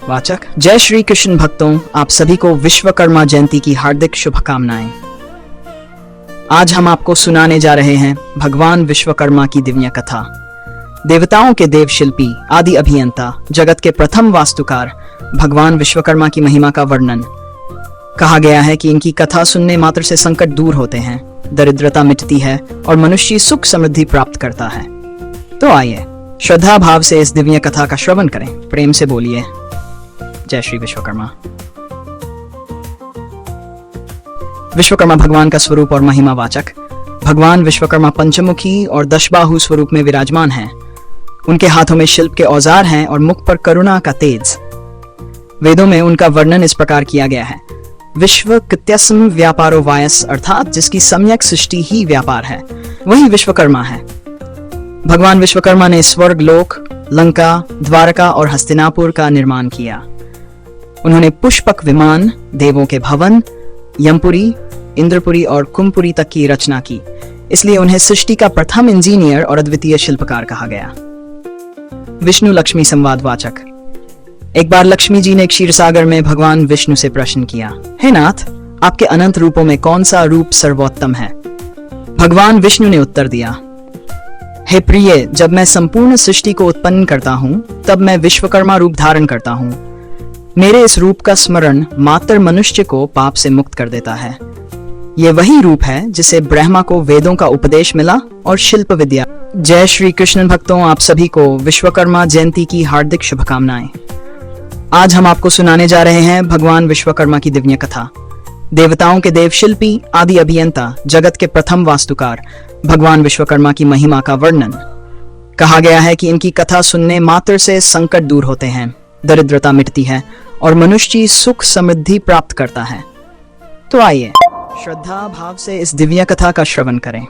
वाचक जय श्री कृष्ण भक्तों, आप सभी को विश्वकर्मा जयंती की हार्दिक शुभकामनाएं। आज हम आपको सुनाने जा रहे हैं भगवान विश्वकर्मा की दिव्य कथा। देवताओं के देव शिल्पी, आदि अभियंता, जगत के प्रथम वास्तुकार भगवान विश्वकर्मा की महिमा का वर्णन। कहा गया है कि इनकी कथा सुनने मात्र से संकट दूर होते हैं, दरिद्रता मिटती है और मनुष्य सुख समृद्धि प्राप्त करता है। तो आइए श्रद्धा भाव से इस दिव्य कथा का श्रवण करें। प्रेम से बोलिए जय श्री विश्वकर्मा। विश्वकर्मा भगवान का स्वरूप और महिमा वाचक। भगवान विश्वकर्मा पंचमुखी और दशबाहु स्वरूप में विराजमान हैं। उनके हाथों में शिल्प के औजार हैं और मुख पर करुणा का तेज। वेदों में उनका वर्णन इस प्रकार किया गया है। विश्व कृत्यस्म व्यापारो वायस, अर्थात जिसकी सम्यक सृष्टि ही व्यापार है, वही विश्वकर्मा है। भगवान विश्वकर्मा ने स्वर्ग लोक, लंका, द्वारका और हस्तिनापुर का निर्माण किया। उन्होंने पुष्पक विमान, देवों के भवन, यमपुरी, इंद्रपुरी और कुमपुरी तक की रचना की। इसलिए उन्हें सृष्टि का प्रथम इंजीनियर और अद्वितीय शिल्पकार कहा गया। विष्णु लक्ष्मी संवाद वाचक। एक बार लक्ष्मी जी ने क्षीरसागर में भगवान विष्णु से प्रश्न किया, हे नाथ, आपके अनंत रूपों में कौन सा रूप सर्वोत्तम है? भगवान विष्णु ने उत्तर दिया, हे प्रिय, जब मैं संपूर्ण सृष्टि को उत्पन्न करता हूँ तब मैं विश्वकर्मा रूप धारण करता हूँ। मेरे इस रूप का स्मरण मात्र मनुष्य को पाप से मुक्त कर देता है। ये वही रूप है जिसे ब्रह्मा को वेदों का उपदेश मिला और शिल्प विद्या। जय श्री कृष्ण भक्तों, आप सभी को विश्वकर्मा जयंती की हार्दिक शुभकामनाएं। आज हम आपको सुनाने जा रहे हैं भगवान विश्वकर्मा की दिव्य कथा। देवताओं के देव शिल्पी, आदि अभियंता, जगत के प्रथम वास्तुकार भगवान विश्वकर्मा की महिमा का वर्णन। कहा गया है कि इनकी कथा सुनने मात्र से संकट दूर होते हैं, दरिद्रता मिटती है और मनुष्य सुख समृद्धि प्राप्त करता है। तो आइए श्रद्धा भाव से इस दिव्य कथा का श्रवण करें।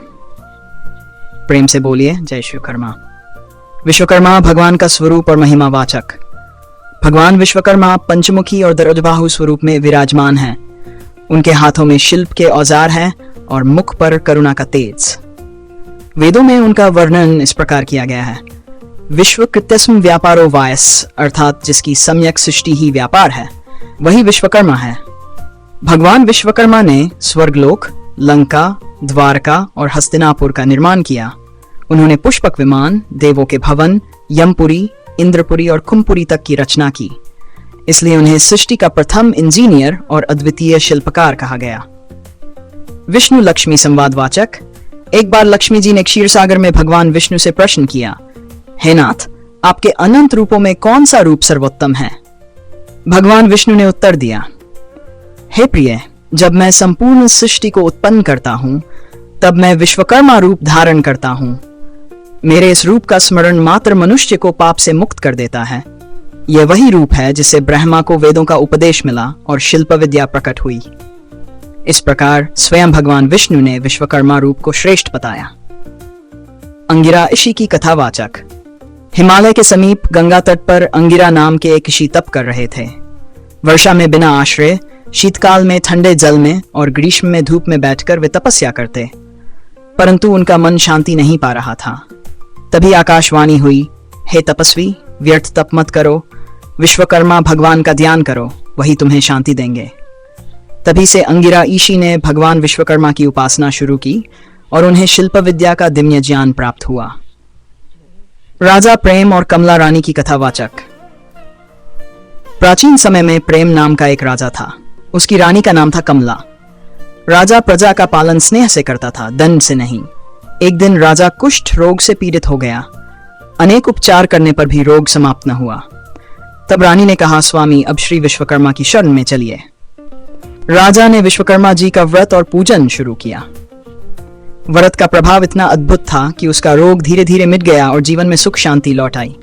प्रेम से बोलिए जय विश्वकर्मा। विश्वकर्मा भगवान का स्वरूप और महिमा वाचक। भगवान विश्वकर्मा पंचमुखी और दशबाहु स्वरूप में विराजमान हैं। उनके हाथों में शिल्प के औजार हैं और मुख पर करुणा का तेज। वेदों में उनका वर्णन इस प्रकार किया गया है। विश्व कृत्यस्म व्यापारो वायस, अर्थात जिसकी सम्यक सृष्टि ही व्यापार है, वही विश्वकर्मा है। भगवान विश्वकर्मा ने स्वर्गलोक, लंका, द्वारका और हस्तिनापुर का निर्माण किया। उन्होंने पुष्पक विमान, देवों के भवन, यमपुरी, इंद्रपुरी और कुमपुरी तक की रचना की। इसलिए उन्हें सृष्टि का प्रथम इंजीनियर और अद्वितीय शिल्पकार कहा गया। विष्णु लक्ष्मी संवाद वाचक। एक बार लक्ष्मी जी ने क्षीरसागर में भगवान विष्णु से प्रश्न किया, हे नाथ, आपके अनंत रूपों में कौन सा रूप सर्वोत्तम है? भगवान विष्णु ने उत्तर दिया, हे प्रिय, जब मैं संपूर्ण सृष्टि को उत्पन्न करता हूं तब मैं विश्वकर्मा रूप धारण करता हूं। मेरे इस रूप का स्मरण मात्र मनुष्य को पाप से मुक्त कर देता है। यह वही रूप है जिससे ब्रह्मा को वेदों का उपदेश मिला और शिल्प विद्या प्रकट हुई। इस प्रकार स्वयं भगवान विष्णु ने विश्वकर्मा रूप को श्रेष्ठ बताया। अंगिरा ऋषि की कथा वाचक। हिमालय के समीप गंगा तट पर अंगिरा नाम के एक ऋषि तप कर रहे थे। वर्षा में बिना आश्रय, शीतकाल में ठंडे जल में और ग्रीष्म में धूप में बैठकर वे तपस्या करते, परंतु उनका मन शांति नहीं पा रहा था। तभी आकाशवाणी हुई, हे तपस्वी, व्यर्थ तप मत करो, विश्वकर्मा भगवान का ध्यान करो, वही तुम्हें शांति देंगे। तभी से अंगिरा ऋषि ने भगवान विश्वकर्मा की उपासना शुरू की और उन्हें शिल्प विद्या का दिव्य ज्ञान प्राप्त हुआ। राजा प्रेम और कमला रानी की कथा वाचक। प्राचीन समय में प्रेम नाम का एक राजा था। उसकी रानी का नाम था कमला। राजा प्रजा का पालन स्नेह से करता था, दंड से नहीं। एक दिन राजा कुष्ठ रोग से पीड़ित हो गया। अनेक उपचार करने पर भी रोग समाप्त न हुआ। तब रानी ने कहा, स्वामी, अब श्री विश्वकर्मा की शरण में चलिए। राजा ने विश्वकर्मा जी का व्रत और पूजन शुरू किया। व्रत का प्रभाव इतना अद्भुत था कि उसका रोग धीरे धीरे मिट गया और जीवन में सुख शांति लौट आई।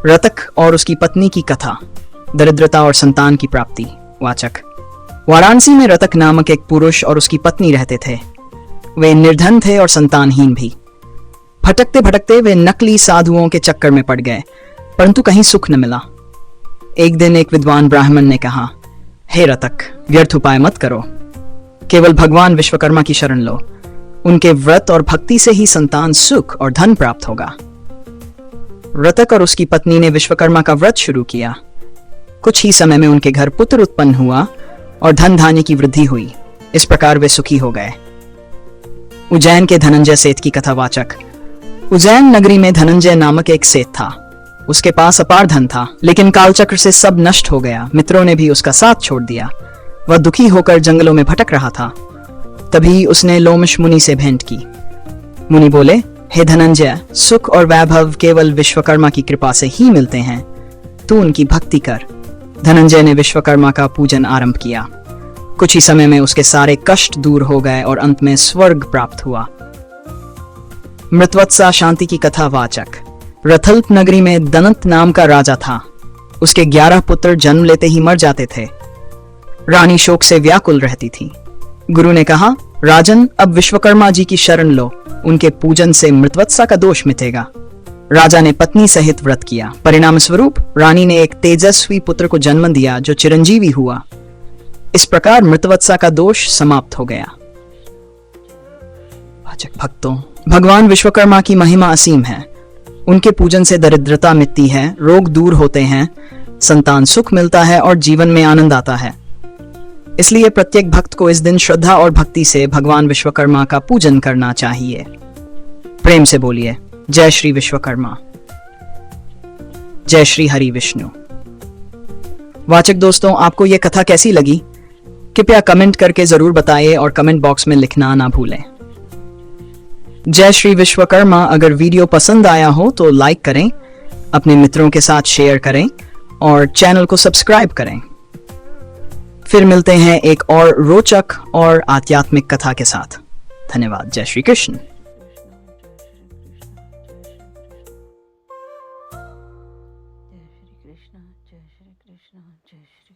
रतक और उसकी पत्नी की कथा। दरिद्रता और संतान की प्राप्ति वाचक। वाराणसी में रतक नामक एक पुरुष और उसकी पत्नी रहते थे। वे निर्धन थे और संतानहीन भी। भटकते भटकते वे नकली साधुओं के चक्कर में पड़ गए, परंतु कहीं सुख न मिला। एक दिन एक विद्वान ब्राह्मण ने कहा, हे रतक, व्यर्थ उपाय मत करो, केवल भगवान विश्वकर्मा की शरण लो। उनके व्रत और भक्ति से ही संतान, सुख और धन प्राप्त होगा। रतक और उसकी पत्नी ने विश्वकर्मा का व्रत शुरू किया। कुछ ही समय में उनके घर पुत्र उत्पन्न हुआ और धन धान्य की वृद्धि हुई। इस प्रकार वे सुखी हो गए। उज्जैन के धनंजय सेठ की कथावाचक। उज्जैन नगरी में धनंजय नामक एक सेठ था। उसके पास अपार धन था, लेकिन कालचक्र से सब नष्ट हो गया। मित्रों ने भी उसका साथ छोड़ दिया। वह दुखी होकर जंगलों में भटक रहा था। तभी उसने लोमश मुनि से भेंट की। मुनि बोले, हे धनंजय, सुख और वैभव केवल विश्वकर्मा की कृपा से ही मिलते हैं। तू उनकी भक्ति कर। धनंजय ने विश्वकर्मा का पूजन आरंभ किया। कुछ ही समय में उसके सारे कष्ट दूर हो गए और अंत में स्वर्ग प्राप्त हुआ। मृतवत्सा शांति की कथावाचक। रथल्प नगरी में दनत नाम का राजा था। उसके 11 पुत्र जन्म लेते ही मर जाते थे। रानी शोक से व्याकुल रहती थी। गुरु ने कहा, राजन, अब विश्वकर्मा जी की शरण लो। उनके पूजन से मृतवत्सा का दोष मिटेगा। राजा ने पत्नी सहित व्रत किया। परिणाम स्वरूप रानी ने एक तेजस्वी पुत्र को जन्म दिया जो चिरंजीवी हुआ। इस प्रकार मृतवत्सा का दोष समाप्त हो गया। भक्तों, भगवान विश्वकर्मा की महिमा असीम है। उनके पूजन से दरिद्रता मिटती है, रोग दूर होते हैं, संतान सुख मिलता है और जीवन में आनंद आता है। इसलिए प्रत्येक भक्त को इस दिन श्रद्धा और भक्ति से भगवान विश्वकर्मा का पूजन करना चाहिए। प्रेम से बोलिए, जय श्री विश्वकर्मा, जय श्री हरि विष्णु। वाचक दोस्तों, आपको यह कथा कैसी लगी? कृपया कमेंट करके जरूर बताइए और कमेंट बॉक्स में लिखना ना भूलें। जय श्री विश्वकर्मा। अगर वीडियो पसंद आया हो तो लाइक करें, अपने मित्रों के साथ शेयर करें और चैनल को सब्सक्राइब करें। फिर मिलते हैं एक और रोचक और आध्यात्मिक कथा के साथ। धन्यवाद। जय श्री कृष्ण। जय श्री कृष्ण, जय श्री कृष्ण, जय श्री